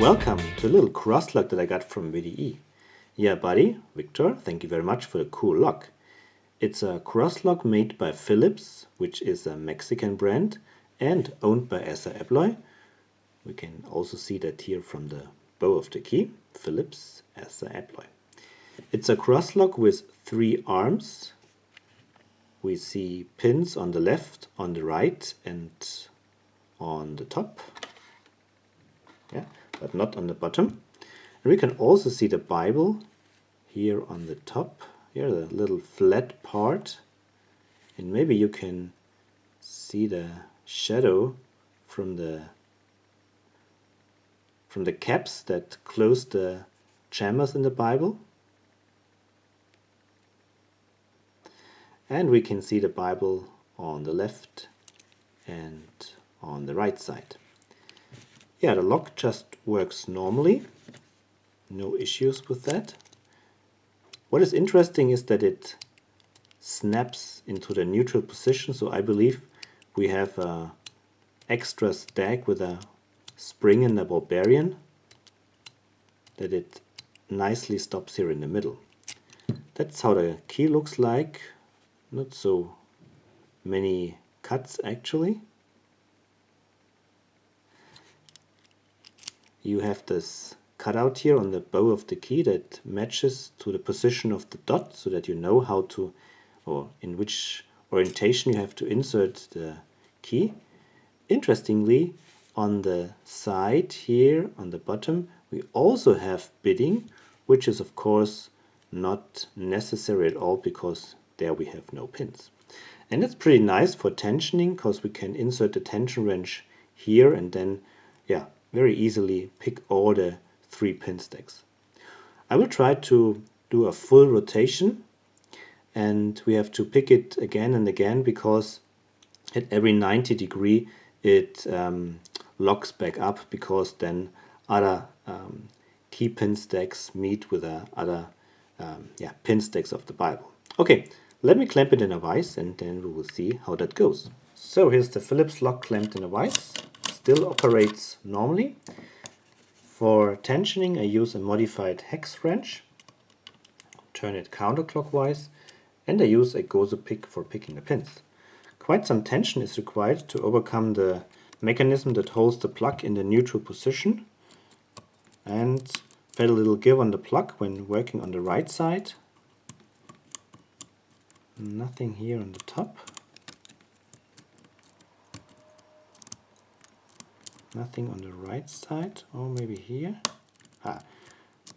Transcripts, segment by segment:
Welcome to a little cross lock that I got from VDE. Yeah, buddy, Viktor, thank you very much for the cool lock. It's a cross lock made by Philips, which is a Mexican brand and owned by ASSA ABLOY. We can also see that here from the bow of the key, Philips, ASSA ABLOY. It's a cross lock with 3 arms. We see pins on the left, on the right and on the top. Yeah, but not on the bottom. And we can also see the Bible here on the top. Here, the little flat part. And maybe you can see the shadow from the caps that close the chambers in the Bible. And we can see the Bible on the left and on the right side. Yeah, the lock just works normally. No issues with that. What is interesting is that it snaps into the neutral position, so I believe we have an extra stack with a spring in the barbarian that it nicely stops here in the middle. That's how the key looks like. Not so many cuts actually. You have this cutout here on the bow of the key that matches to the position of the dot, so that you know how to, or in which orientation you have to insert the key. Interestingly, on the side here on the bottom we also have bidding, which is of course not necessary at all because there we have no pins. And that's pretty nice for tensioning, because we can insert the tension wrench here and then very easily pick all the 3 pin stacks. I will try to do a full rotation, and we have to pick it again and again because at every 90 degree it locks back up, because then other key pin stacks meet with the other pin stacks of the Bible. Okay, let me clamp it in a vise and then we will see how that goes. So here's the Phillips lock clamped in a vise. Still operates normally. For tensioning I use a modified hex wrench. Turn it counterclockwise, and I use a gozo pick for picking the pins. Quite some tension is required to overcome the mechanism that holds the plug in the neutral position, and feel a little give on the plug when working on the right side. Nothing here on the top. Nothing on the right side, or maybe here.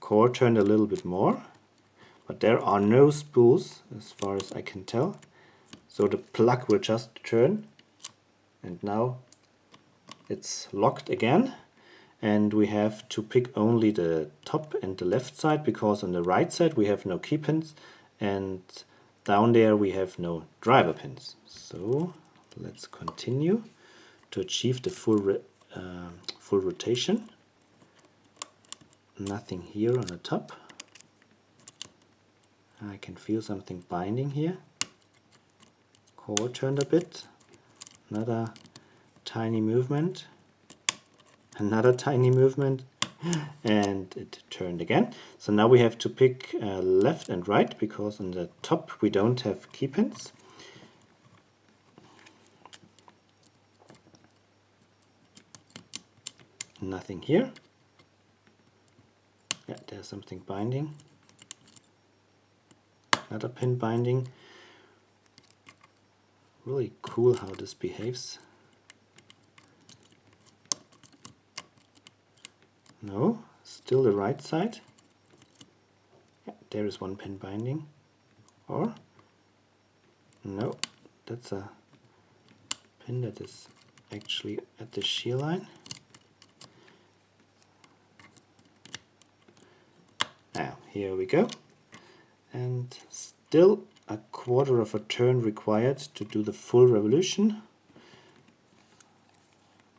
Core turned a little bit more, but there are no spools as far as I can tell. So the plug will just turn, and now it's locked again. And we have to pick only the top and the left side, because on the right side we have no key pins, and down there we have no driver pins. So let's continue to achieve the full rotation. Nothing here on the top. I can feel something binding here. Core turned a bit. Another tiny movement. Another tiny movement. And it turned again. So now we have to pick left and right, because on the top we don't have key pins. Nothing here. Yeah, there's something binding. Another pin binding. Really cool how this behaves. No, still the right side. Yeah, there is one pin binding. Or no, that's a pin that is actually at the shear line. Here we go, and still a quarter of a turn required to do the full revolution.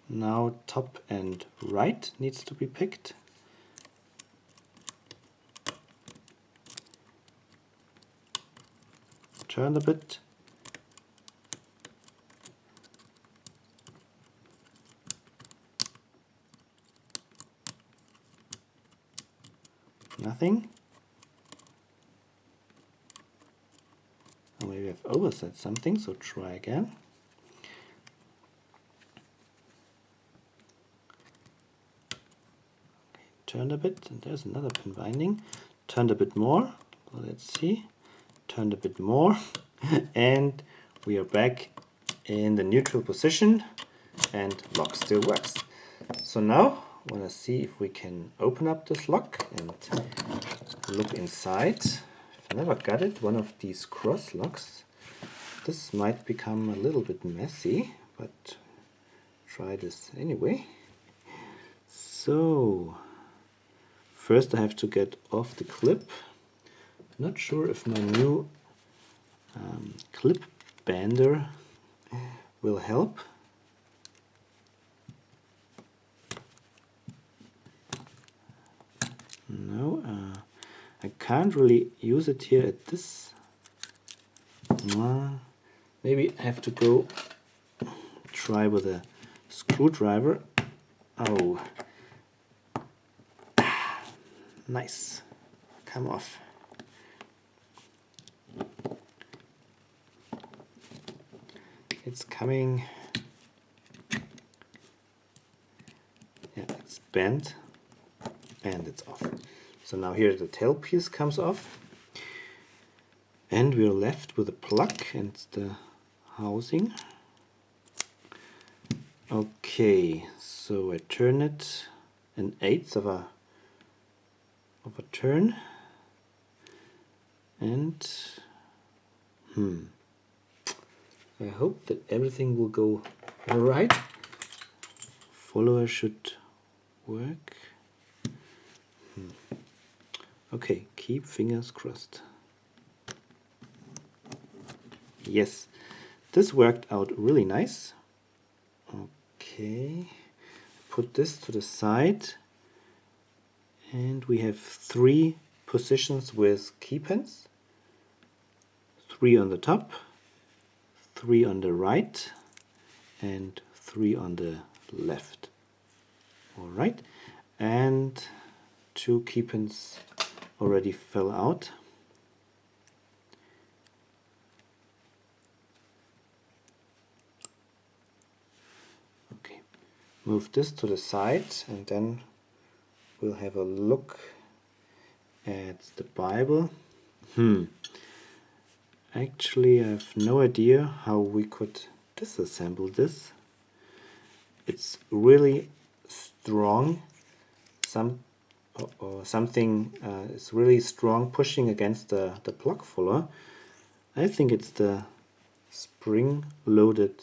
Now top and right needs to be picked. Turn a bit. Nothing. Or maybe I've overset something, so try again. Okay, turned a bit, and there's another pin binding. Turned a bit more. Well, let's see. Turned a bit more. And we are back in the neutral position, and lock still works. So now I want to see if we can open up this lock and look inside. I've never got it, one of these cross locks. This might become a little bit messy, but try this anyway. So first I have to get off the clip. Not sure if my new clip bander will help. No, I can't really use it here at this. Maybe I have to go try with a screwdriver. Oh, nice, come off. It's coming. Yeah, it's bent and it's off. So now here the tail piece comes off, and we're left with a plug and the housing. Okay, so I turn it 1/8 of a turn, and I hope that everything will go alright. Follower should work. Okay, keep fingers crossed. Yes, this worked out really nice. Okay, put this to the side, and we have 3 positions with key pins. 3 on the top, 3 on the right, and 3 on the left. Alright, and 2 key pins already fell out. Okay, move this to the side, and then we'll have a look at the Bible. Actually, I have no idea how we could disassemble this. It's really strong. Something is really strong pushing against the plug follower. I think it's the spring-loaded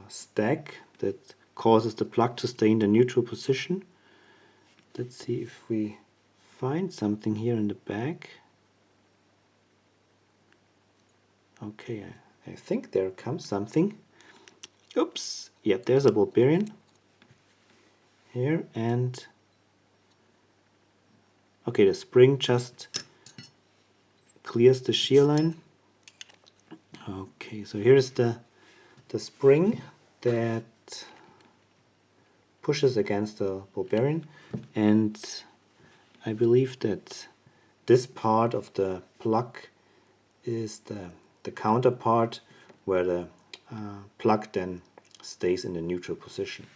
stack that causes the plug to stay in the neutral position. Let's see if we find something here in the back. Okay, I think there comes something. Oops, yeah, there's a ball bearing here, and okay, the spring just clears the shear line. Okay, so here's the spring that pushes against the ball bearing, and I believe that this part of the plug is the counterpart where the plug then stays in the neutral position.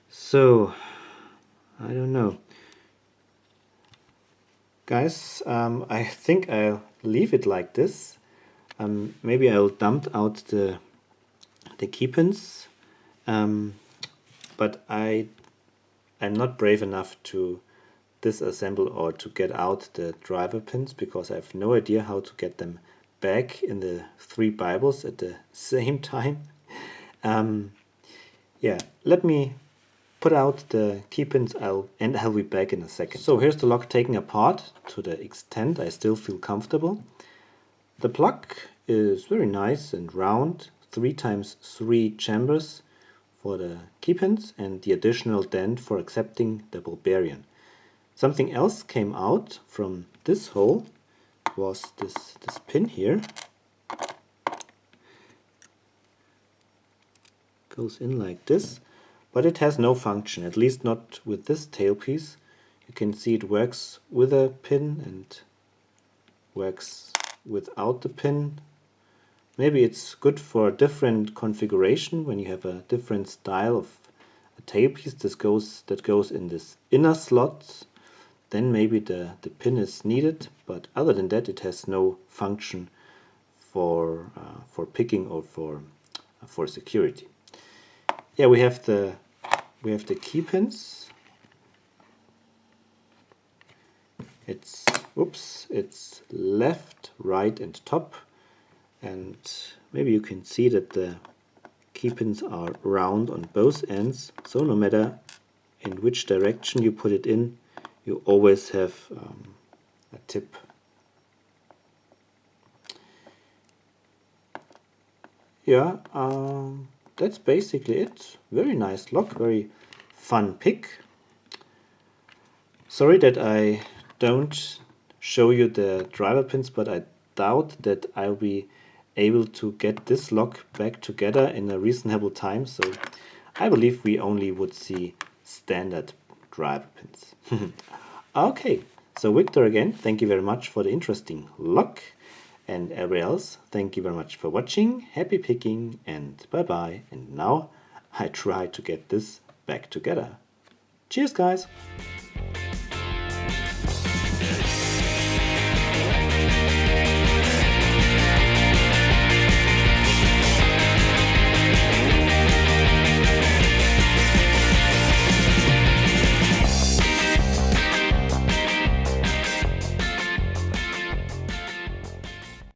So I don't know, guys. I think I'll leave it like this. Maybe I'll dump out the key pins, but I'm not brave enough to disassemble or to get out the driver pins, because I have no idea how to get them back in the 3 Bibles at the same time. Yeah, let me put out the key pins, and I'll be back in a second. So here's the lock taken apart to the extent I still feel comfortable. The plug is very nice and round, 3 times 3 chambers for the key pins and the additional dent for accepting the ball bearing. Something else came out from this hole, was this pin here. Goes in like this, but it has no function, at least not with this tailpiece. You can see it works with a pin and works without the pin. Maybe it's good for a different configuration when you have a different style of a tailpiece that goes in this inner slot. Then maybe the pin is needed, but other than that it has no function for picking or for security. Yeah, we have the key pins. It's left, right and top, and maybe you can see that the key pins are round on both ends, so no matter in which direction you put it in, you always have a tip. Yeah, that's basically it. Very nice lock, very fun pick. Sorry that I don't show you the driver pins, but I doubt that I'll be able to get this lock back together in a reasonable time, so I believe we only would see standard driver pins. Okay, so Viktor again, thank you very much for the interesting lock, and everybody else, thank you very much for watching, happy picking, and bye bye. And now I try to get this back together. Cheers guys!